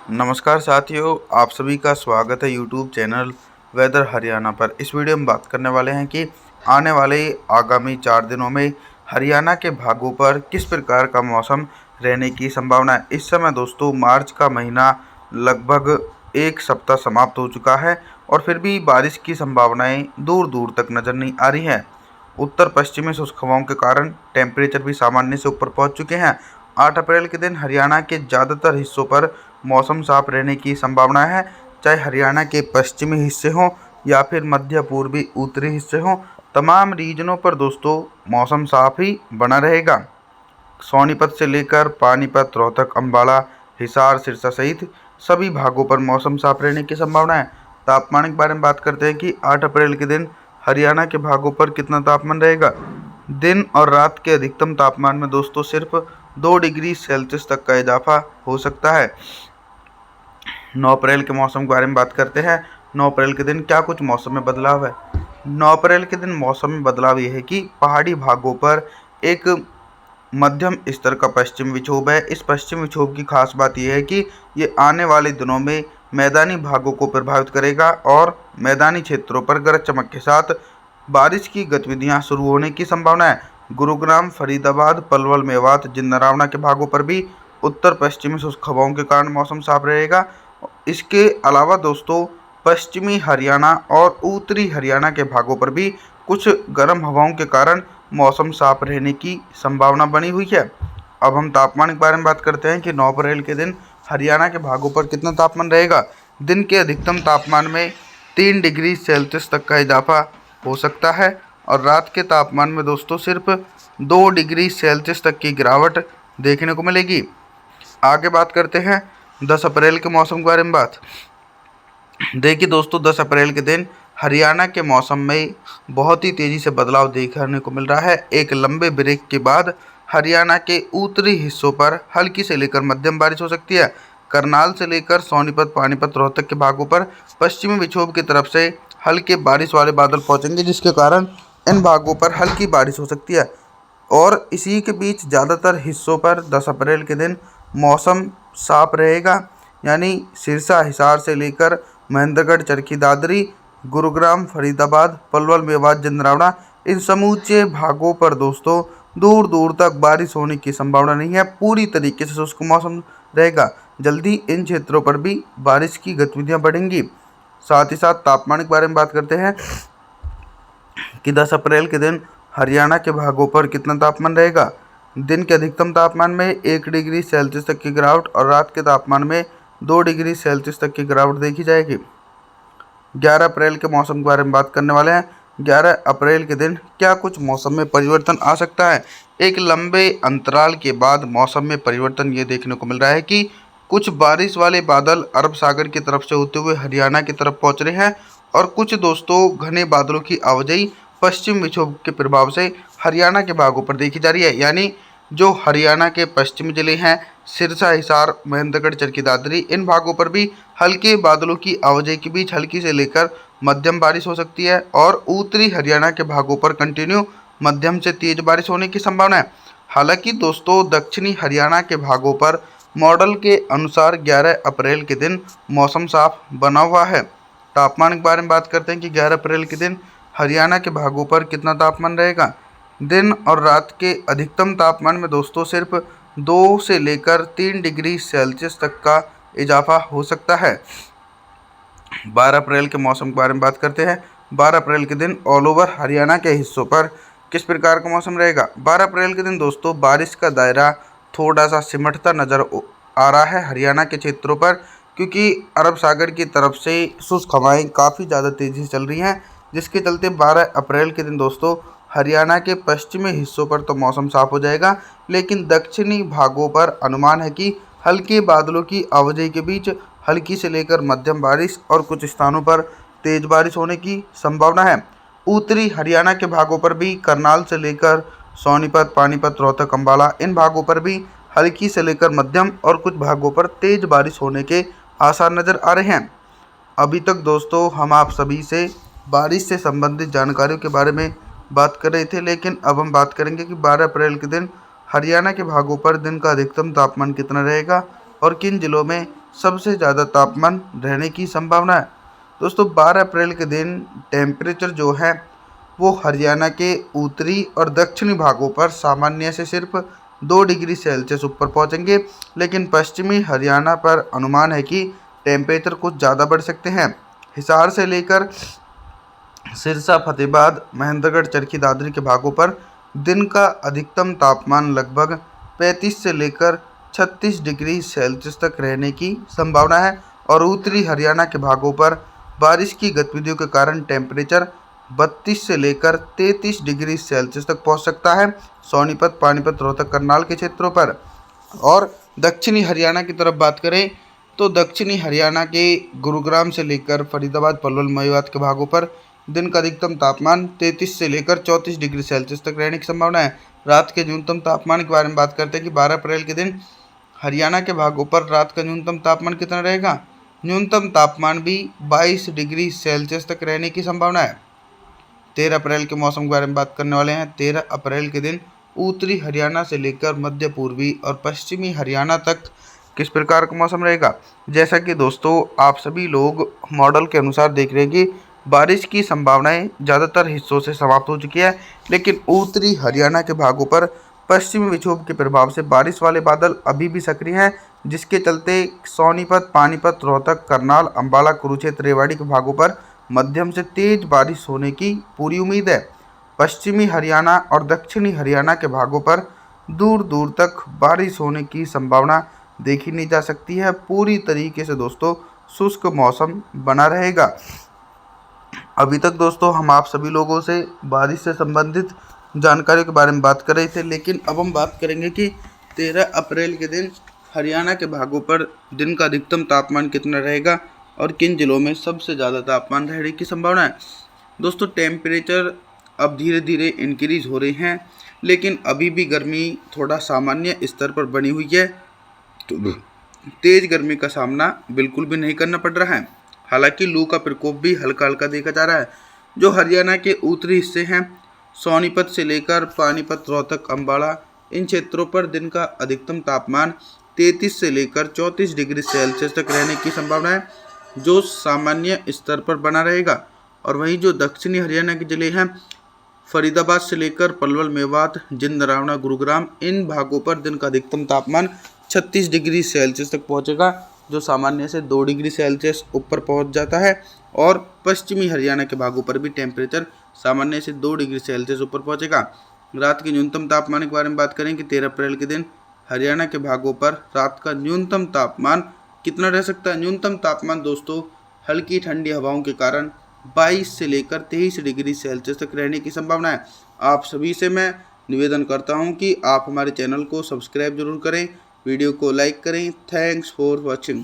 नमस्कार साथियों, आप सभी का स्वागत है यूट्यूब चैनल वेदर हरियाणा पर। इस वीडियो में बात करने वाले हैं कि आने वाले आगामी 4 दिनों में हरियाणा के भागों पर किस प्रकार का मौसम रहने की संभावना है। इस समय दोस्तों मार्च का महीना लगभग एक सप्ताह समाप्त हो चुका है और फिर भी बारिश की संभावनाएं दूर दूर तक नज़र नहीं आ रही हैं। उत्तर पश्चिमी शुष्क हवाओं के कारण टेम्परेचर भी सामान्य से ऊपर पहुंच चुके हैं। 8 अप्रैल के दिन हरियाणा के ज़्यादातर हिस्सों पर मौसम साफ रहने की संभावना है, चाहे हरियाणा के पश्चिमी हिस्से हों या फिर मध्य पूर्वी उत्तरी हिस्से हों। तमाम रीजनों पर दोस्तों मौसम साफ ही बना रहेगा। सोनीपत से लेकर पानीपत, रोहतक, अम्बाला, हिसार, सिरसा सहित सभी भागों पर मौसम साफ रहने की संभावना है। तापमान के बारे में बात करते हैं कि 8 अप्रैल के दिन हरियाणा के भागों पर कितना तापमान रहेगा। दिन और रात के अधिकतम तापमान में दोस्तों सिर्फ 2 डिग्री सेल्सियस तक का इजाफा हो सकता है। 9 अप्रैल के मौसम के बारे में बात करते हैं। 9 अप्रैल के दिन क्या कुछ मौसम में बदलाव है। 9 अप्रैल के दिन मौसम में बदलाव ये है कि पहाड़ी भागों पर एक मध्यम स्तर का पश्चिम विक्षोभ है। इस पश्चिम विक्षोभ की खास बात यह है कि ये आने वाले दिनों में मैदानी भागों को प्रभावित करेगा और मैदानी क्षेत्रों पर गरज चमक के साथ बारिश की गतिविधियां शुरू होने की संभावना है। गुरुग्राम, फरीदाबाद, पलवल, मेवात, जिंदरावना के भागों पर भी उत्तर पश्चिमी शुष्क हवाओं के कारण मौसम साफ रहेगा। इसके अलावा दोस्तों पश्चिमी हरियाणा और उत्तरी हरियाणा के भागों पर भी कुछ गर्म हवाओं के कारण मौसम साफ रहने की संभावना बनी हुई है। अब हम तापमान के बारे में बात करते हैं कि 9 अप्रैल के दिन हरियाणा के भागों पर कितना तापमान रहेगा। दिन के अधिकतम तापमान में 3 डिग्री सेल्सियस तक का इजाफा हो सकता है और रात के तापमान में दोस्तों सिर्फ 2 डिग्री सेल्सियस तक की गिरावट देखने को मिलेगी। आगे बात करते हैं 10 अप्रैल के मौसम के बारे में बात। देखिए दोस्तों 10 अप्रैल के दिन हरियाणा के मौसम में बहुत ही तेज़ी से बदलाव देखने को मिल रहा है। एक लंबे ब्रेक के बाद हरियाणा के उत्तरी हिस्सों पर हल्की से लेकर मध्यम बारिश हो सकती है। करनाल से लेकर सोनीपत, पानीपत, रोहतक के भागों पर पश्चिमी विक्षोभ की तरफ से हल्के बारिश वाले बादल पहुंचेंगे, जिसके कारण इन भागों पर हल्की बारिश हो सकती है। और इसी के बीच ज़्यादातर हिस्सों पर 10 अप्रैल के दिन मौसम साफ रहेगा, यानी सिरसा, हिसार से लेकर महेंद्रगढ़, चरखी दादरी, गुरुग्राम, फरीदाबाद, पलवल, मेवात, जिंदरावना इन समूचे भागों पर दोस्तों दूर दूर तक बारिश होने की संभावना नहीं है। पूरी तरीके से शुष्क मौसम रहेगा। जल्दी इन क्षेत्रों पर भी बारिश की गतिविधियां बढ़ेंगी। साथ ही साथ तापमान के बारे में बात करते हैं कि 10 अप्रैल के दिन हरियाणा के भागों पर कितना तापमान रहेगा। दिन के अधिकतम तापमान में 1 डिग्री सेल्सियस तक की गिरावट और रात के तापमान में 2 डिग्री सेल्सियस तक की गिरावट देखी जाएगी। 11 अप्रैल के मौसम के बारे में बात करने वाले हैं। 11 अप्रैल के दिन क्या कुछ मौसम में परिवर्तन आ सकता है। एक लंबे अंतराल के बाद मौसम में परिवर्तन ये देखने को मिल रहा है कि कुछ बारिश वाले बादल अरब सागर की तरफ से होते हुए हरियाणा की तरफ पहुंच रहे हैं और कुछ दोस्तों घने बादलों की आवाजाही पश्चिम विक्षोभ के प्रभाव से हरियाणा के भागों पर देखी जा रही है। यानी जो हरियाणा के पश्चिमी जिले हैं सिरसा, हिसार, महेंद्रगढ़, चरखी दादरी इन भागों पर भी हल्के बादलों की आवाजाही के बीच हल्की से लेकर मध्यम बारिश हो सकती है और उत्तरी हरियाणा के भागों पर कंटिन्यू मध्यम से तेज बारिश होने की संभावना है। हालांकि दोस्तों दक्षिणी हरियाणा के भागों पर मॉडल के अनुसार 11 अप्रैल के दिन मौसम साफ बना हुआ है। तापमान के बारे में बात करते हैं कि 11 अप्रैल के दिन हरियाणा के भागों पर कितना तापमान रहेगा। दिन और रात के अधिकतम तापमान में दोस्तों सिर्फ 2 से लेकर 3 डिग्री सेल्सियस तक का इजाफा हो सकता है। 12 अप्रैल के मौसम के बारे में बात करते हैं। 12 अप्रैल के दिन ऑल ओवर हरियाणा के हिस्सों पर किस प्रकार का मौसम रहेगा। 12 अप्रैल के दिन दोस्तों बारिश का दायरा थोड़ा सा सिमटता नज़र आ रहा है हरियाणा के क्षेत्रों पर, क्योंकि अरब सागर की तरफ से शुष्क हवाएं काफ़ी ज़्यादा तेज़ी से चल रही हैं, जिसके चलते 12 अप्रैल के दिन दोस्तों हरियाणा के पश्चिमी हिस्सों पर तो मौसम साफ हो जाएगा, लेकिन दक्षिणी भागों पर अनुमान है कि हल्के बादलों की आवाजाही के बीच हल्की से लेकर मध्यम बारिश और कुछ स्थानों पर तेज बारिश होने की संभावना है। उत्तरी हरियाणा के भागों पर भी करनाल से लेकर सोनीपत, पानीपत, रोहतक, अम्बाला इन भागों पर भी हल्की से लेकर मध्यम और कुछ भागों पर तेज बारिश होने के आसार नज़र आ रहे हैं। अभी तक दोस्तों हम आप सभी से बारिश से संबंधित जानकारियों के बारे में बात कर रहे थे, लेकिन अब हम बात करेंगे कि 12 अप्रैल के दिन हरियाणा के भागों पर दिन का अधिकतम तापमान कितना रहेगा और किन जिलों में सबसे ज़्यादा तापमान रहने की संभावना है। दोस्तों 12 अप्रैल के दिन टेम्परेचर जो है वो हरियाणा के उत्तरी और दक्षिणी भागों पर सामान्य से सिर्फ 2 डिग्री सेल्सियस ऊपर पहुंचेंगे, लेकिन पश्चिमी हरियाणा पर अनुमान है कि टेम्परेचर कुछ ज़्यादा बढ़ सकते हैं। हिसार से लेकर सिरसा, फतेहाबाद, महेंद्रगढ़, चरखी दादरी के भागों पर दिन का अधिकतम तापमान लगभग 35 से लेकर 36 डिग्री सेल्सियस तक रहने की संभावना है और उत्तरी हरियाणा के भागों पर बारिश की गतिविधियों के कारण टेम्परेचर 32 से लेकर 33 डिग्री सेल्सियस तक पहुंच सकता है सोनीपत, पानीपत, रोहतक, करनाल के क्षेत्रों पर। और दक्षिणी हरियाणा की तरफ बात करें तो दक्षिणी हरियाणा के गुरुग्राम से लेकर फरीदाबाद, पलवल, मेवात के भागों पर दिन का अधिकतम तापमान 33 से लेकर 34 डिग्री सेल्सियस तक रहने की संभावना है। रात के न्यूनतम तापमान के बारे में बात करते हैं कि 12 अप्रैल के दिन हरियाणा के भागों पर रात का न्यूनतम तापमान कितना रहेगा। न्यूनतम तापमान भी 22 डिग्री सेल्सियस तक रहने की संभावना है। 13 अप्रैल के मौसम के बारे में बात करने वाले हैं। 13 अप्रैल के दिन उत्तरी हरियाणा से लेकर मध्य पूर्वी और पश्चिमी हरियाणा तक किस प्रकार का मौसम रहेगा। जैसा कि दोस्तों आप सभी लोग मॉडल के अनुसार देख रहे हैं कि बारिश की संभावनाएं ज़्यादातर हिस्सों से समाप्त हो चुकी है, लेकिन उत्तरी हरियाणा के भागों पर पश्चिमी विक्षोभ के प्रभाव से बारिश वाले बादल अभी भी सक्रिय हैं, जिसके चलते सोनीपत, पानीपत, रोहतक, करनाल, अंबाला, कुरुक्षेत्र, रेवाड़ी के भागों पर मध्यम से तेज बारिश होने की पूरी उम्मीद है। पश्चिमी हरियाणा और दक्षिणी हरियाणा के भागों पर दूर दूर तक बारिश होने की संभावना देखी नहीं जा सकती है। पूरी तरीके से दोस्तों शुष्क मौसम बना रहेगा। अभी तक दोस्तों हम आप सभी लोगों से बारिश से संबंधित जानकारियों के बारे में बात कर रहे थे, लेकिन अब हम बात करेंगे कि 13 अप्रैल के दिन हरियाणा के भागों पर दिन का अधिकतम तापमान कितना रहेगा और किन जिलों में सबसे ज़्यादा तापमान रहने की संभावना है। दोस्तों टेम्परेचर अब धीरे धीरे इंक्रीज हो रहे हैं, लेकिन अभी भी गर्मी थोड़ा सामान्य स्तर पर बनी हुई है, तो तेज़ गर्मी का सामना बिल्कुल भी नहीं करना पड़ रहा है। हालांकि लू का प्रकोप भी हल्का हल्का देखा जा रहा है। जो हरियाणा के उत्तरी हिस्से हैं, सोनीपत से लेकर पानीपत, रोहतक, अंबाला, इन क्षेत्रों पर दिन का अधिकतम तापमान 33 से लेकर 34 डिग्री सेल्सियस तक रहने की संभावना है, जो सामान्य स्तर पर बना रहेगा। और वहीं जो दक्षिणी हरियाणा के जिले हैं, फरीदाबाद से लेकर पलवल, मेवात, जिंद, रावना, गुरुग्राम, इन भागों पर दिन का अधिकतम तापमान 36 डिग्री सेल्सियस तक पहुंचेगा, जो सामान्य से 2 डिग्री सेल्सियस ऊपर पहुंच जाता है। और पश्चिमी हरियाणा के भागों पर भी टेम्परेचर सामान्य से 2 डिग्री सेल्सियस ऊपर पहुंचेगा। रात के न्यूनतम तापमान के बारे में बात करें कि 13 अप्रैल के दिन हरियाणा के भागों पर रात का न्यूनतम तापमान कितना रह सकता है। न्यूनतम तापमान दोस्तों हल्की ठंडी हवाओं के कारण 22 से लेकर 23 डिग्री सेल्सियस तक रहने की संभावना है। आप सभी से मैं निवेदन करता हूं कि आप हमारे चैनल को सब्सक्राइब जरूर करें, वीडियो को लाइक करें। Thanks for watching.